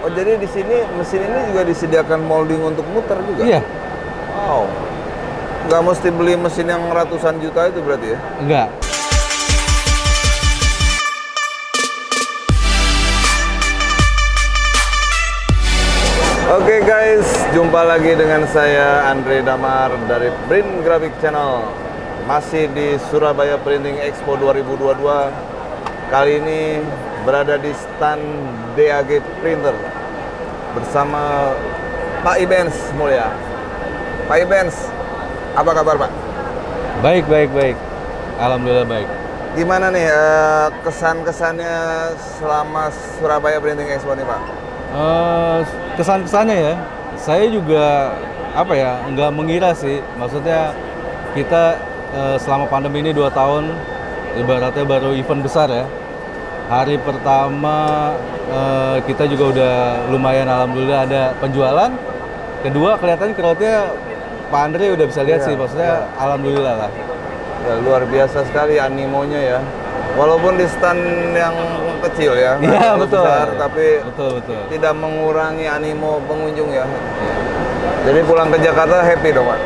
Oh, jadi di sini mesin ini juga disediakan molding untuk muter juga? Iya. Wow. Nggak mesti beli mesin yang ratusan juta itu berarti ya? Enggak. Oke guys, jumpa lagi dengan saya Andre Damar dari Print Graphic Channel. Masih di Surabaya Printing Expo 2022. Kali ini berada di stand DAG Printer bersama Pak Ibens Mulya. Pak Ibens, apa kabar Pak? Baik. Alhamdulillah baik. Gimana nih kesan-kesannya selama Surabaya Printing Expo nih Pak? Kesan-kesannya ya, saya juga nggak mengira sih. Maksudnya kita selama pandemi ini 2 tahun, ibaratnya baru event besar ya. Hari pertama kita juga udah lumayan, alhamdulillah ada penjualan. Kedua kelihatannya crowd-nya Pak Andre udah bisa lihat sih, maksudnya alhamdulillah lah. Ya, luar biasa sekali animonya ya. Walaupun di stand yang kecil ya, Iya betul. besar, tapi betul. tidak mengurangi animo pengunjung ya. Jadi pulang ke Jakarta happy dong Pak?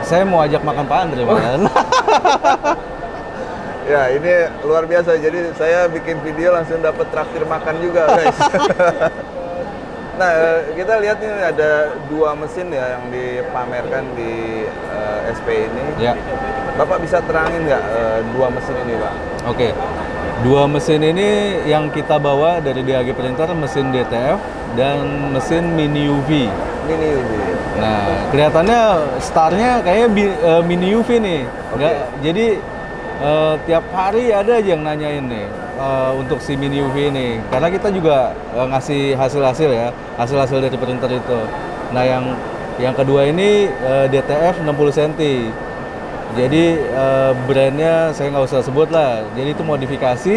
Saya mau ajak makan Pak Andre makan. Ya ini luar biasa, jadi saya bikin video langsung dapat traktir makan juga guys. Nah kita lihat ini ada 2 mesin ya yang dipamerkan di SP ini. Ya. Bapak bisa terangin nggak 2 mesin ini Pak? Oke, 2 mesin ini yang kita bawa dari DAG Printer, mesin DTF dan mesin Mini UV. Mini UV. Nah, kelihatannya startnya kayaknya Mini UV nih. Nggak, jadi tiap hari ada aja yang nanyain nih untuk si Mini UV ini. Karena kita juga ngasih hasil-hasil ya, hasil-hasil dari printer itu. Nah, yang kedua ini DTF 60 cm. Jadi brandnya saya nggak usah sebut lah. Jadi itu modifikasi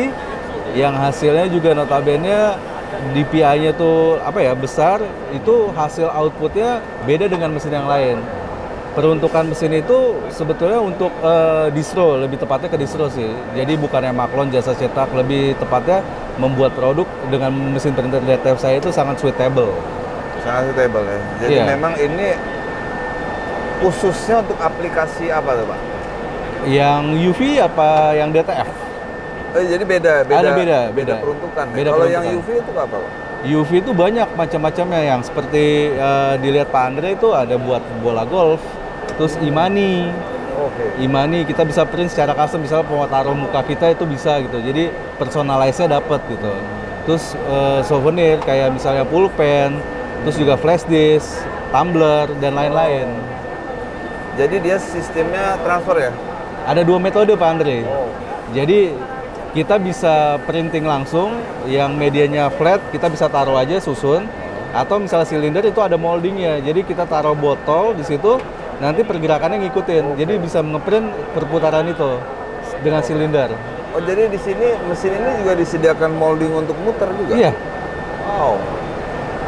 yang hasilnya juga notabene DPI-nya tuh besar. Itu hasil outputnya beda dengan mesin yang lain. Peruntukan mesin itu sebetulnya untuk distro, lebih tepatnya ke distro sih. Jadi bukannya maklon jasa cetak, lebih tepatnya membuat produk dengan mesin printer DTF saya itu sangat suitable. Sangat suitable ya. Jadi memang ini khususnya untuk aplikasi apa tuh Pak? Yang UV apa yang DTF? Jadi beda peruntukan. Beda Kalau peruntukan. yang UV itu apa Pak? UV itu banyak macam-macamnya, yang seperti dilihat Pak Andre itu ada buat bola golf, terus Imani. Oke. Imani kita bisa print secara custom, misalnya mau taruh muka kita itu bisa gitu. Jadi personalize-nya dapat gitu. Terus souvenir kayak misalnya pulpen, terus juga flash disk, tumbler dan lain-lain. Jadi dia sistemnya transfer ya? Ada 2 metode Pak Andre. Oh. Jadi kita bisa printing langsung, yang medianya flat kita bisa taruh aja susun, atau misalnya silinder itu ada moldingnya. Jadi kita taruh botol di situ, nanti pergerakannya ngikutin. Jadi bisa ngeprint perputaran itu dengan silinder. Oh, jadi di sini mesin ini juga disediakan molding untuk muter juga? Iya. Wow.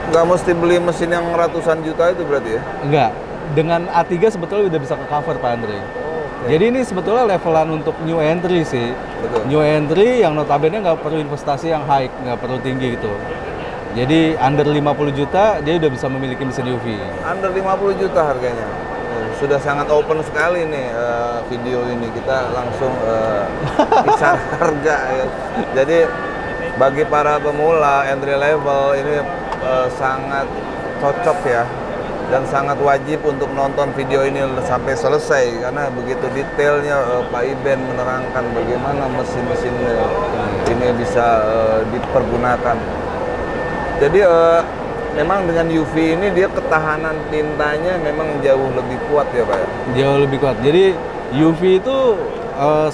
Nggak mesti beli mesin yang ratusan juta itu berarti ya? Enggak. Dengan A3 sebetulnya udah bisa ke cover Pak Andre. Okay. Jadi ini sebetulnya levelan untuk new entry sih. Betul. New entry yang notabene nggak perlu investasi yang high, nggak perlu tinggi gitu. Jadi under 50 juta dia udah bisa memiliki mesin UV. Under 50 juta harganya. Sudah sangat open sekali nih video ini. Kita langsung kisar harga ya. Jadi bagi para pemula entry level ini sangat cocok ya. Dan sangat wajib untuk nonton video ini sampai selesai, karena begitu detailnya Pak Iben menerangkan bagaimana mesin-mesin ini bisa dipergunakan. Jadi memang dengan UV ini dia ketahanan tintanya memang jauh lebih kuat ya Pak ya? Jauh lebih kuat. Jadi UV itu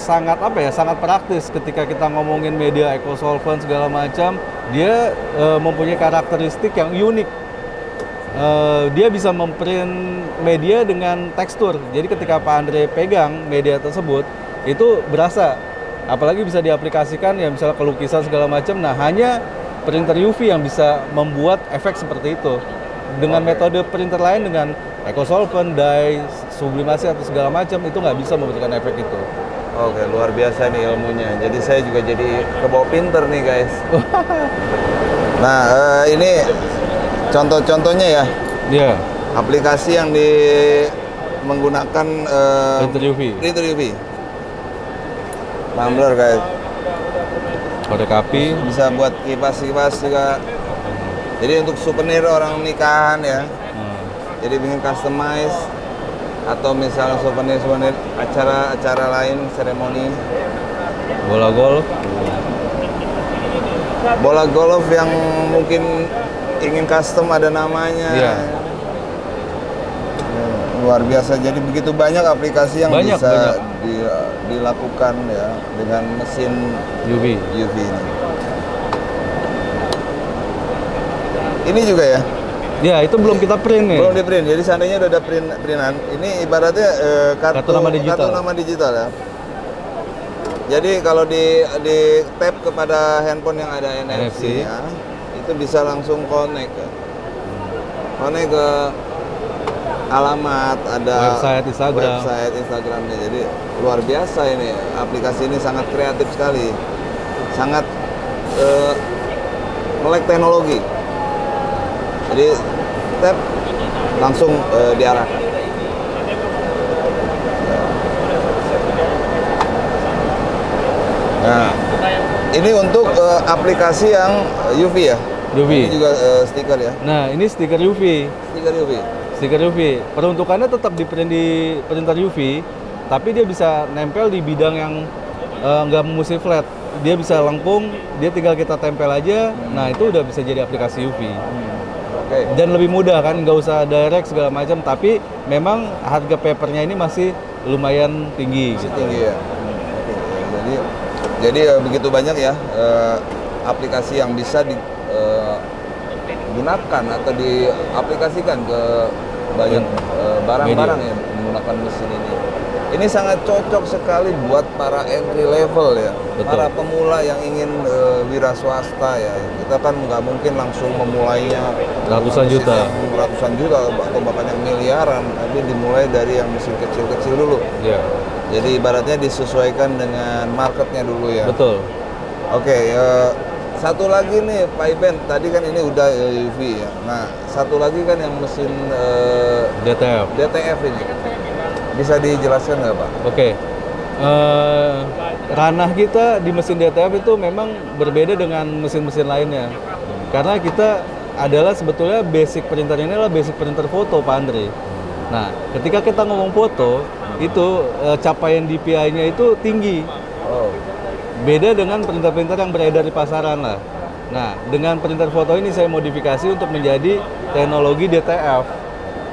sangat sangat praktis ketika kita ngomongin media ecosolvent segala macam. Dia mempunyai karakteristik yang unik. Dia bisa memprint media dengan tekstur. Jadi ketika Pak Andre pegang media tersebut, itu berasa. Apalagi bisa diaplikasikan ya misalnya ke lukisan segala macam. Nah, hanya printer UV yang bisa membuat efek seperti itu. Dengan metode printer lain, dengan ecosolvent, dye, sublimasi atau segala macam, itu nggak bisa memberikan efek itu. Oke, luar biasa nih ilmunya. Jadi saya juga jadi kebawa pinter nih guys. Nah, ini contoh-contohnya ya, Iya. aplikasi yang menggunakan Printer UV. printer UV. Tumbler guys, Korek api. bisa buat kipas-kipas juga. Jadi untuk souvenir orang nikahan ya. Hmm. Jadi bikin customize atau misalnya souvenir acara-acara lain, seremoni. Bola golf. Yang mungkin ingin custom ada namanya. Iya. Luar biasa. Jadi begitu banyak aplikasi yang Banyak. bisa dilakukan ya dengan mesin UV. UV ini. Ini juga ya. Ya, itu belum kita print nih. Belum di print. Jadi seandainya udah ada printan, ini ibaratnya Kartu nama digital. kartu nama digital ya. Jadi kalau di tap kepada handphone yang ada NFC-nya, itu bisa langsung connect ya. Connect ke alamat, ada Website Instagramnya. Jadi luar biasa ini. Aplikasi ini sangat kreatif sekali. Sangat melek teknologi. Jadi tap langsung diarahkan. Nah, ini untuk aplikasi yang UV ya. UV. Ini juga stiker ya. Nah, ini stiker UV. Stiker UV. Stiker UV. Peruntukannya tetap di print di printer UV, tapi dia bisa nempel di bidang yang nggak mesti flat. Dia bisa lengkung, dia tinggal kita tempel aja. Nah, itu udah bisa jadi aplikasi UV. Oke. Dan lebih mudah kan, nggak usah direct segala macam. Tapi memang harga papernya ini masih lumayan tinggi. Masih Gitu. tinggi ya. Jadi begitu banyak ya aplikasi yang bisa digunakan atau diaplikasikan ke banyak barang-barang yang menggunakan mesin ini. Ini sangat cocok sekali buat para entry level ya, Betul. para pemula yang ingin wira swasta ya. Kita kan nggak mungkin langsung memulainya Ratusan mesin juta. yang ratusan juta atau bahkan yang miliaran, tapi dimulai dari yang mesin kecil-kecil dulu. Iya. Jadi ibaratnya disesuaikan dengan marketnya dulu ya. Betul. Oke, satu lagi nih Pak Iben, tadi kan ini udah UV ya. Nah, satu lagi kan yang mesin DTF. DTF ini. Bisa dijelaskan nggak Pak? Oke. Ranah kita di mesin DTF itu memang berbeda dengan mesin-mesin lainnya. Karena kita adalah sebetulnya basic printer ini adalah basic printer foto Pak Andre. Nah, ketika kita ngomong foto, itu capaian DPI-nya itu tinggi. Oh, Beda dengan printer-printer yang beredar di pasaran lah. Nah, dengan printer foto ini saya modifikasi untuk menjadi teknologi DTF.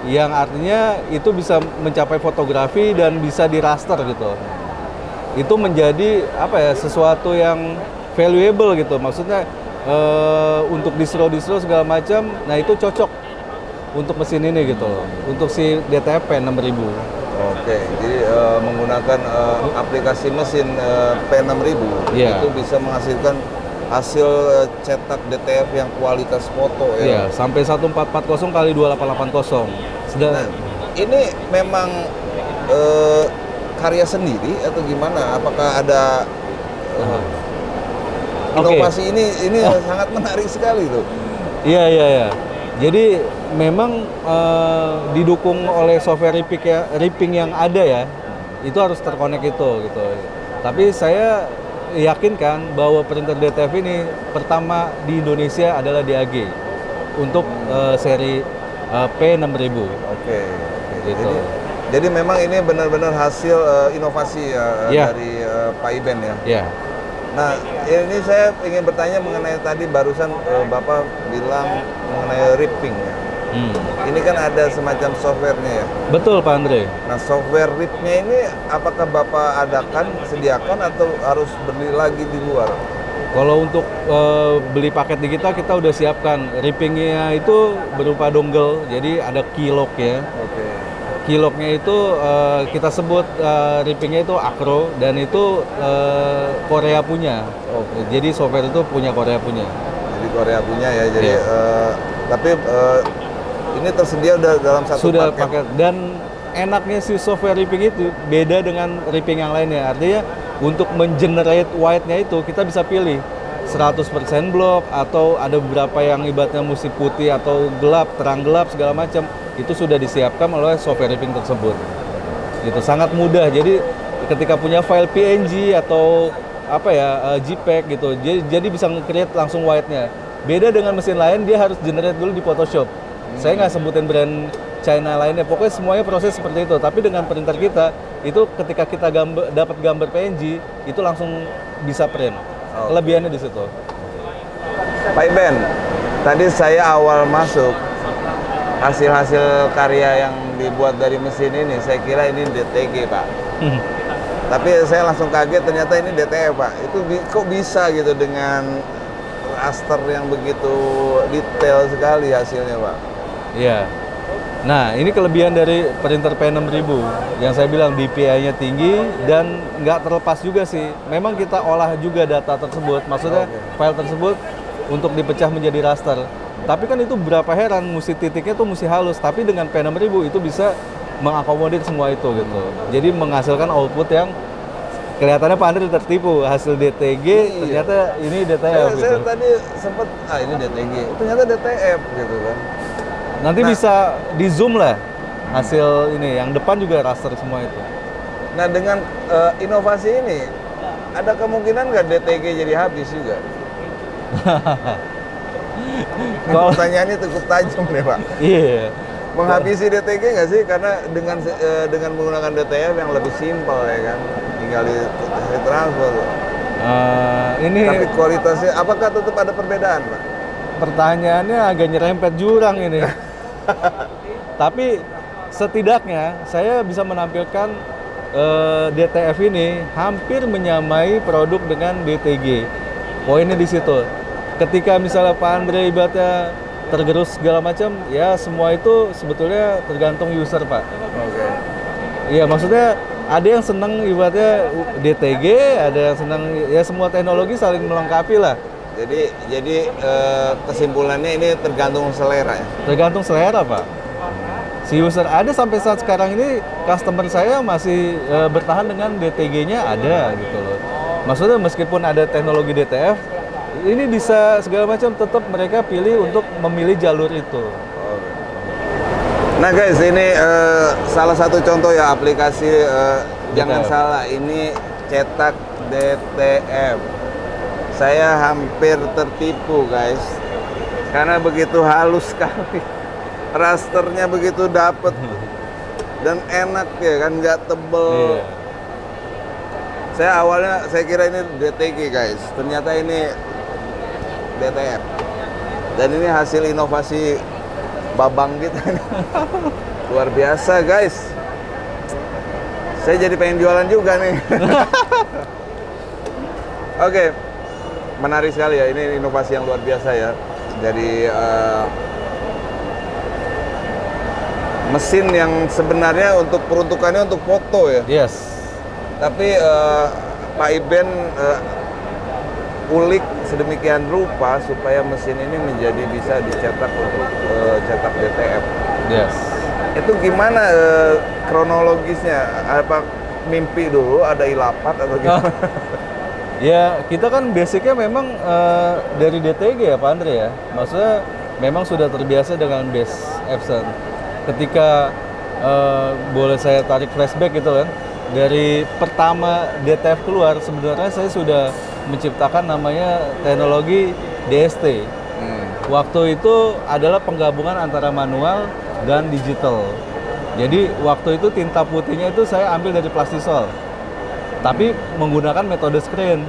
Yang artinya itu bisa mencapai fotografi dan bisa di raster gitu. Itu menjadi apa ya, sesuatu yang valuable gitu. Maksudnya untuk distro-distro segala macam, nah itu cocok untuk mesin ini gitu loh. Untuk si DTF P6000. oke. Jadi menggunakan aplikasi mesin P6000 Iya. itu bisa menghasilkan hasil cetak DTF yang kualitas foto ya. Iya, sampai 1440 kali 2880. Nah, ini memang karya sendiri atau gimana? Apakah ada Oke. inovasi ini sangat menarik sekali tuh. Iya. Jadi memang didukung oleh software ripping yang ada ya, itu harus terkonek itu gitu. Tapi saya yakinkan bahwa printer DTF ini pertama di Indonesia adalah DAG untuk seri P6000. Oke. Gitu. Jadi memang ini benar-benar hasil inovasi Iya. dari Pak Iben ya. Ya, Nah, ini saya ingin bertanya mengenai tadi barusan Bapak bilang mengenai ripping ya. Ini kan ada semacam softwarenya ya. betul Pak Andre. Nah, software ripnya ini apakah Bapak adakan, sediakan atau harus beli lagi di luar? Kalau untuk beli paket di kita udah siapkan. Rippingnya itu berupa dongle, jadi ada keylog ya. Oke. Keylognya itu kita sebut rippingnya itu Acro dan itu Korea punya. Oke. Jadi software itu punya Korea punya. Jadi Korea punya ya. Jadi Iya. tapi ini tersedia udah dalam satu Sudah paket. paket. Dan enaknya si software ripping itu beda dengan ripping yang lainnya. Artinya untuk mengenerate white-nya itu kita bisa pilih 100% blok atau ada beberapa yang ibaratnya mesti putih atau gelap, terang gelap segala macam, itu sudah disiapkan oleh software wrapping tersebut. Gitu, sangat mudah. Jadi ketika punya file PNG atau apa ya JPEG gitu, jadi bisa nge-create langsung white-nya. Beda dengan mesin lain, dia harus generate dulu di Photoshop. Saya nggak sebutin brand China lainnya, pokoknya semuanya proses seperti itu. Tapi dengan printer kita, itu ketika kita dapat gambar PNG, itu langsung bisa print. Kelebihannya di situ. Pak Iben, tadi saya awal masuk hasil-hasil karya yang dibuat dari mesin ini, saya kira ini DTG, Pak. Tapi saya langsung kaget ternyata ini DTF, Pak. Itu kok bisa gitu dengan raster yang begitu detail sekali hasilnya, Pak? Iya. Nah, ini kelebihan dari printer P6000 yang saya bilang DPI-nya tinggi dan nggak terlepas juga sih. Memang kita olah juga data tersebut, maksudnya file tersebut untuk dipecah menjadi raster. Tapi kan itu berapa heran, mesti titiknya tuh mesti halus. Tapi dengan P6000 itu bisa mengakomodir semua itu gitu. Jadi menghasilkan output yang kelihatannya Pak Andre tertipu, hasil DTG ternyata ini DTF gitu. Saya tadi sempat, ini DTG, ternyata DTF gitu kan. Nanti bisa di zoom lah hasil ini, yang depan juga raster semua itu. Nah dengan inovasi ini, ada kemungkinan nggak DTG jadi habis juga? Pertanyaannya cukup tajam nih, Pak. Iya. Menghabisi DTG nggak sih? Karena dengan menggunakan DTF yang lebih simpel ya kan, tinggal di transfer. Tapi kualitasnya, apakah tetap ada perbedaan, Pak? Pertanyaannya agak nyerempet jurang ini. Tapi setidaknya saya bisa menampilkan DTF ini hampir menyamai produk dengan DTG. Poinnya di situ. Ketika misalnya Pak Andre ibaratnya tergerus segala macam, ya semua itu sebetulnya tergantung user, Pak. Oke. Iya, maksudnya ada yang senang ibaratnya DTG, ada yang senang, ya semua teknologi saling melengkapi lah. Jadi kesimpulannya ini tergantung selera ya? Tergantung selera, Pak. Si user ada sampai saat sekarang ini, customer saya masih bertahan dengan DTG-nya ada gitu loh. Maksudnya meskipun ada teknologi DTF, ini bisa segala macam, tetap mereka pilih untuk memilih jalur itu. Nah guys, ini salah satu contoh ya aplikasi, jangan salah, ini cetak DTF. Saya hampir tertipu guys, karena begitu halus sekali, rasternya begitu dapet dan enak ya kan, nggak tebel. Iya. Saya kira ini DTG guys, ternyata ini DTF. Dan ini hasil inovasi Babang kita nih. Luar biasa guys. Saya jadi pengen jualan juga nih. Oke. Menarik sekali ya, ini inovasi yang luar biasa ya. Dari mesin yang sebenarnya untuk peruntukannya untuk foto ya. Yes. Tapi Pak Iben ulik sedemikian rupa supaya mesin ini menjadi bisa dicetak untuk cetak DTF. Yes. Itu gimana kronologisnya? Apa mimpi dulu ada ilapat atau gimana? Ya, kita kan basicnya memang dari DTG ya Pak Andre ya. Maksudnya memang sudah terbiasa dengan base Epson. Ketika boleh saya tarik flashback gitu kan, dari pertama DTF keluar sebenarnya saya sudah menciptakan namanya teknologi DST. Waktu itu adalah penggabungan antara manual dan digital. Jadi waktu itu tinta putihnya itu saya ambil dari plastisol, tapi menggunakan metode screen.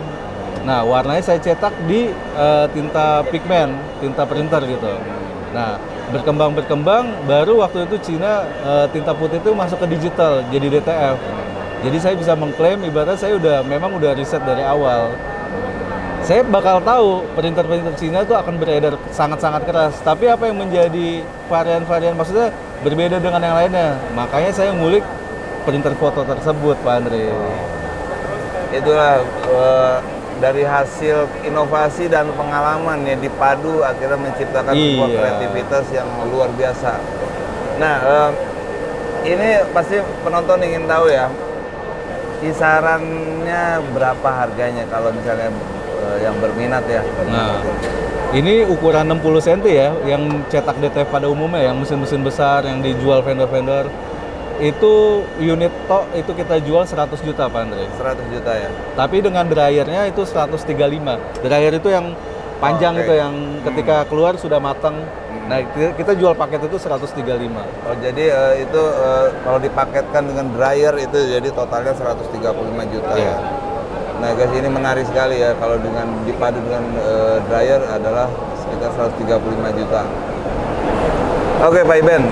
Nah, warnanya saya cetak di tinta pigment, tinta printer gitu. Nah, berkembang, baru waktu itu Cina tinta putih itu masuk ke digital, jadi DTF. Jadi saya bisa mengklaim, ibaratnya saya memang udah riset dari awal. Saya bakal tahu printer-printer Cina itu akan beredar sangat-sangat keras. Tapi apa yang menjadi varian-varian, maksudnya berbeda dengan yang lainnya. Makanya saya ngulik printer foto tersebut, Pak Andre. Itulah dari hasil inovasi dan pengalaman ya dipadu akhirnya menciptakan sebuah kreativitas yang luar biasa. Nah, ini pasti penonton ingin tahu ya, kisarannya berapa harganya kalau misalnya yang berminat ya. Nah, ini ukuran 60 cm ya, yang cetak DTF pada umumnya, yang mesin-mesin besar yang dijual vendor-vendor. Itu unit tok itu kita jual 100 juta Pak Andre. 100 juta ya. Tapi dengan dryernya itu 135. Dryer itu yang panjang itu yang ketika keluar sudah matang. Nah, kita jual paket itu 135. Oh, jadi itu kalau dipaketkan dengan dryer itu jadi totalnya 135 juta ya. Nah, guys, ini menarik sekali ya kalau dengan dipadu dengan dryer adalah sekitar 135 juta. Oke, Pak Iben,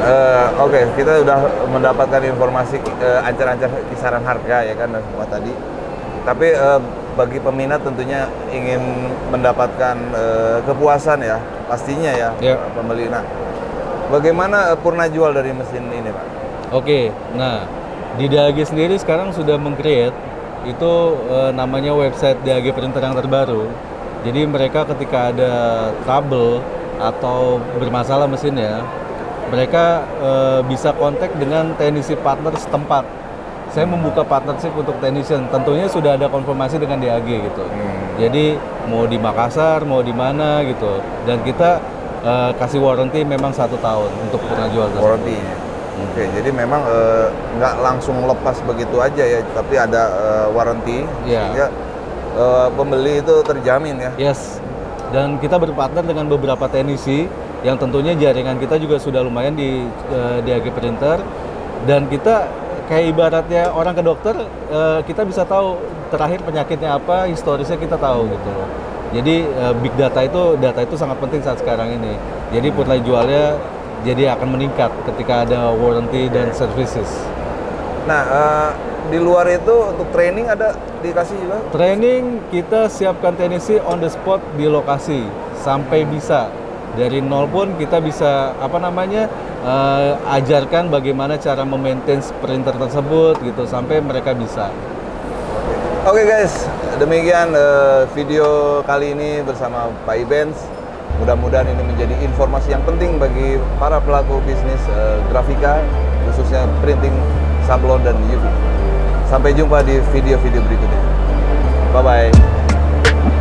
oke, kita sudah mendapatkan informasi ancar-ancar kisaran harga ya kan dan semua tadi. Tapi bagi peminat tentunya ingin mendapatkan kepuasan ya, pastinya ya, pembeli. Nah, bagaimana Purna jual dari mesin ini, Pak? Oke, nah di DAG sendiri sekarang sudah meng-create itu namanya website DAG Printer yang terbaru. Jadi mereka ketika ada trouble atau bermasalah mesinnya, mereka bisa kontak dengan teknisi partner setempat. Saya membuka partnership untuk technician, tentunya sudah ada konfirmasi dengan DAG gitu. Jadi mau di Makassar, mau di mana gitu. Dan kita kasih warranty memang 1 tahun untuk Purna jual tersebut. Warranty. Oke, jadi memang nggak langsung lepas begitu aja ya, tapi ada warranty sehingga pembeli itu terjamin ya. Yes. Dan kita berpartner dengan beberapa teknisi yang tentunya jaringan kita juga sudah lumayan di DAG Printer, dan kita kayak ibaratnya orang ke dokter, kita bisa tahu terakhir penyakitnya apa, historisnya kita tahu gitu loh. Jadi big data itu sangat penting saat sekarang ini. Jadi Purna jualnya jadi akan meningkat ketika ada warranty dan services. Nah, di luar itu untuk training ada dikasih juga? Training kita siapkan teknisi on the spot di lokasi sampai bisa. Dari nol pun kita bisa ajarkan bagaimana cara memaintain printer tersebut gitu sampai mereka bisa. Oke guys, demikian video kali ini bersama Pak Ibens. Mudah-mudahan ini menjadi informasi yang penting bagi para pelaku bisnis grafika, khususnya printing, sablon, dan UV. Sampai jumpa di video-video berikutnya. Bye-bye.